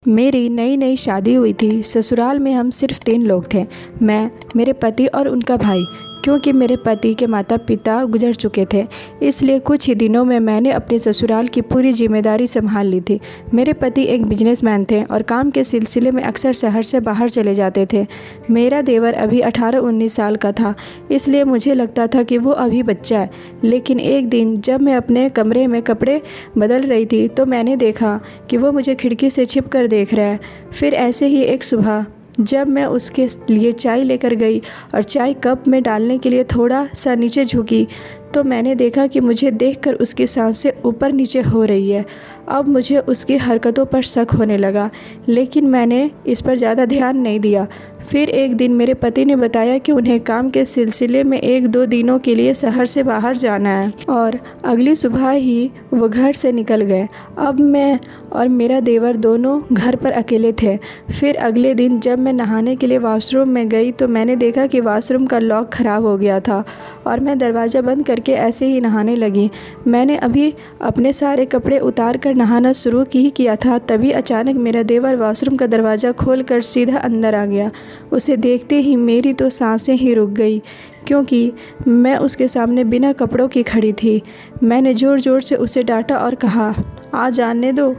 मेरी नई नई शादी हुई थी। ससुराल में हम सिर्फ 3 लोग थे, मैं, मेरे पति और उनका भाई। क्योंकि मेरे पति के माता पिता गुजर चुके थे, इसलिए कुछ ही दिनों में मैंने अपने ससुराल की पूरी जिम्मेदारी संभाल ली थी। मेरे पति एक बिजनेसमैन थे और काम के सिलसिले में अक्सर शहर से बाहर चले जाते थे। मेरा देवर अभी 18-19 साल का था, इसलिए मुझे लगता था कि वो अभी बच्चा है। लेकिन एक दिन जब मैं अपने कमरे में कपड़े बदल रही थी तो मैंने देखा कि वो मुझे खिड़की से छिप कर देख रहा है। फिर ऐसे ही एक सुबह जब मैं उसके लिए चाय लेकर गई और चाय कप में डालने के लिए थोड़ा सा नीचे झुकी तो मैंने देखा कि मुझे देखकर उसकी सांसें ऊपर नीचे हो रही है। अब मुझे उसकी हरकतों पर शक होने लगा, लेकिन मैंने इस पर ज़्यादा ध्यान नहीं दिया। फिर एक दिन मेरे पति ने बताया कि उन्हें काम के सिलसिले में 1-2 दिनों के लिए शहर से बाहर जाना है और अगली सुबह ही वो घर से निकल गए। अब मैं और मेरा देवर दोनों घर पर अकेले थे। फिर अगले दिन जब मैं नहाने के लिए वॉशरूम में गई तो मैंने देखा कि वॉशरूम का लॉक ख़राब हो गया था और मैं दरवाज़ा बंद करके ऐसे ही नहाने लगी। मैंने अभी अपने सारे कपड़े उतार कर नहाना शुरू ही किया था, तभी अचानक मेरा देवर वॉशरूम का दरवाज़ा खोलकर सीधा अंदर आ गया। उसे देखते ही मेरी तो सांसें ही रुक गई, क्योंकि मैं उसके सामने बिना कपड़ों की खड़ी थी। मैंने ज़ोर ज़ोर से उसे डांटा और कहा, आ जाने दो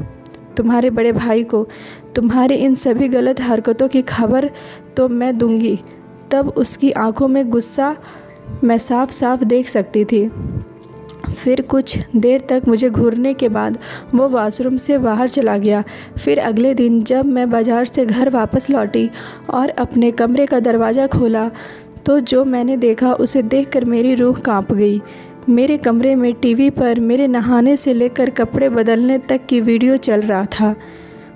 तुम्हारे बड़े भाई को, तुम्हारी इन सभी गलत हरकतों की खबर तो मैं दूंगी। तब उसकी आंखों में गुस्सा मैं साफ साफ देख सकती थी। फिर कुछ देर तक मुझे घूरने के बाद वो वॉशरूम से बाहर चला गया। फिर अगले दिन जब मैं बाज़ार से घर वापस लौटी और अपने कमरे का दरवाज़ा खोला तो जो मैंने देखा उसे देखकर मेरी रूह कांप गई। मेरे कमरे में टीवी पर मेरे नहाने से लेकर कपड़े बदलने तक की वीडियो चल रहा था।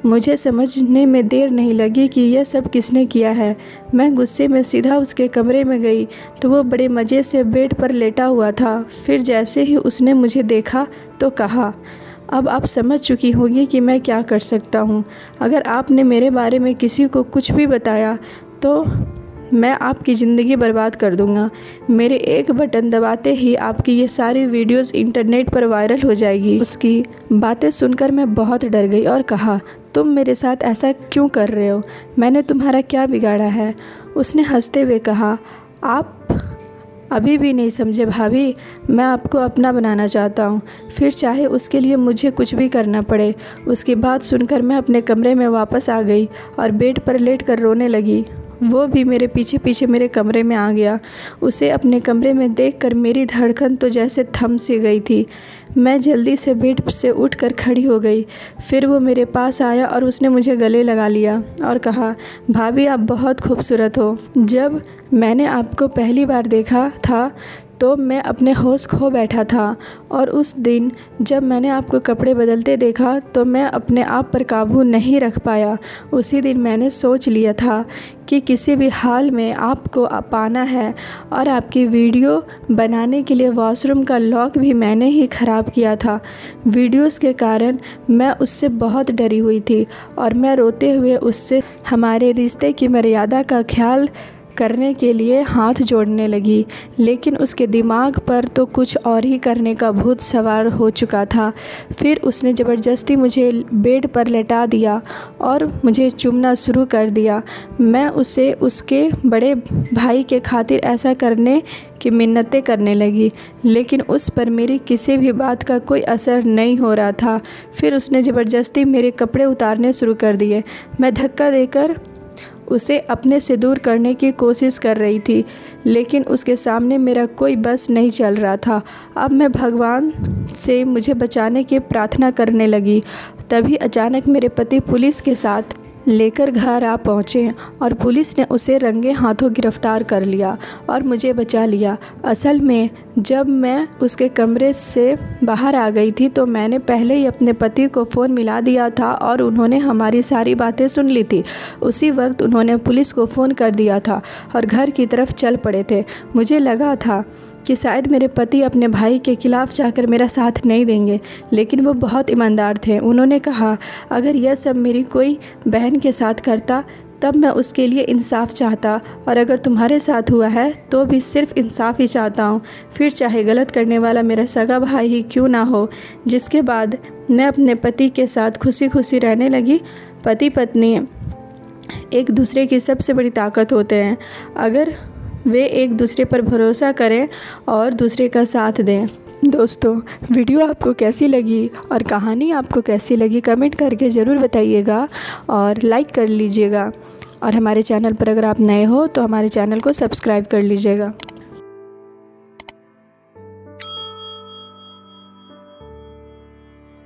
मुझे समझने में देर नहीं लगी कि यह सब किसने किया है। मैं गुस्से में सीधा उसके कमरे में गई तो वो बड़े मज़े से बेड पर लेटा हुआ था। फिर जैसे ही उसने मुझे देखा तो कहा, अब आप समझ चुकी होंगी कि मैं क्या कर सकता हूँ। अगर आपने मेरे बारे में किसी को कुछ भी बताया तो मैं आपकी ज़िंदगी बर्बाद कर दूँगा। मेरे एक बटन दबाते ही आपकी ये सारी वीडियोस इंटरनेट पर वायरल हो जाएगी। उसकी बातें सुनकर मैं बहुत डर गई और कहा, तुम मेरे साथ ऐसा क्यों कर रहे हो? मैंने तुम्हारा क्या बिगाड़ा है? उसने हंसते हुए कहा, आप अभी भी नहीं समझे भाभी, मैं आपको अपना बनाना चाहता हूँ, फिर चाहे उसके लिए मुझे कुछ भी करना पड़े। उसकी बात सुनकर मैं अपने कमरे में वापस आ गई और बेड पर लेट कर रोने लगी। वो भी मेरे पीछे पीछे मेरे कमरे में आ गया। उसे अपने कमरे में देखकर मेरी धड़कन तो जैसे थम सी गई थी। मैं जल्दी से बेड से उठकर खड़ी हो गई। फिर वो मेरे पास आया और उसने मुझे गले लगा लिया और कहा, भाभी आप बहुत खूबसूरत हो। जब मैंने आपको पहली बार देखा था तो मैं अपने होश खो बैठा था और उस दिन जब मैंने आपको कपड़े बदलते देखा तो मैं अपने आप पर काबू नहीं रख पाया। उसी दिन मैंने सोच लिया था कि किसी भी हाल में आपको पाना है और आपकी वीडियो बनाने के लिए वॉशरूम का लॉक भी मैंने ही ख़राब किया था। वीडियोस के कारण मैं उससे बहुत डरी हुई थी और मैं रोते हुए उससे हमारे रिश्ते की मर्यादा का ख्याल करने के लिए हाथ जोड़ने लगी, लेकिन उसके दिमाग पर तो कुछ और ही करने का भूत सवार हो चुका था। फिर उसने ज़बरदस्ती मुझे बेड पर लेटा दिया और मुझे चूमना शुरू कर दिया। मैं उसे उसके बड़े भाई के खातिर ऐसा करने की मिन्नतें करने लगी, लेकिन उस पर मेरी किसी भी बात का कोई असर नहीं हो रहा था। फिर उसने ज़बरदस्ती मेरे कपड़े उतारने शुरू कर दिए। मैं धक्का देकर उसे अपने से दूर करने की कोशिश कर रही थी, लेकिन उसके सामने मेरा कोई बस नहीं चल रहा था। अब मैं भगवान से मुझे बचाने की प्रार्थना करने लगी। तभी अचानक मेरे पति पुलिस के साथ लेकर घर आ पहुँचे और पुलिस ने उसे रंगे हाथों गिरफ्तार कर लिया और मुझे बचा लिया। असल में जब मैं उसके कमरे से बाहर आ गई थी तो मैंने पहले ही अपने पति को फ़ोन मिला दिया था और उन्होंने हमारी सारी बातें सुन ली थी। उसी वक्त उन्होंने पुलिस को फ़ोन कर दिया था और घर की तरफ चल पड़े थे। मुझे लगा था कि शायद मेरे पति अपने भाई के खिलाफ़ जाकर मेरा साथ नहीं देंगे, लेकिन वो बहुत ईमानदार थे। उन्होंने कहा, अगर यह सब मेरी कोई बहन के साथ करता तब मैं उसके लिए इंसाफ चाहता, और अगर तुम्हारे साथ हुआ है तो भी सिर्फ इंसाफ ही चाहता हूँ, फिर चाहे गलत करने वाला मेरा सगा भाई ही क्यों ना हो। जिसके बाद मैं अपने पति के साथ खुशी खुशी रहने लगी। पति पत्नी एक दूसरे की सबसे बड़ी ताकत होते हैं अगर वे एक दूसरे पर भरोसा करें और दूसरे का साथ दें। दोस्तों, वीडियो आपको कैसी लगी और कहानी आपको कैसी लगी कमेंट करके ज़रूर बताइएगा और लाइक कर लीजिएगा। और हमारे चैनल पर अगर आप नए हो तो हमारे चैनल को सब्सक्राइब कर लीजिएगा।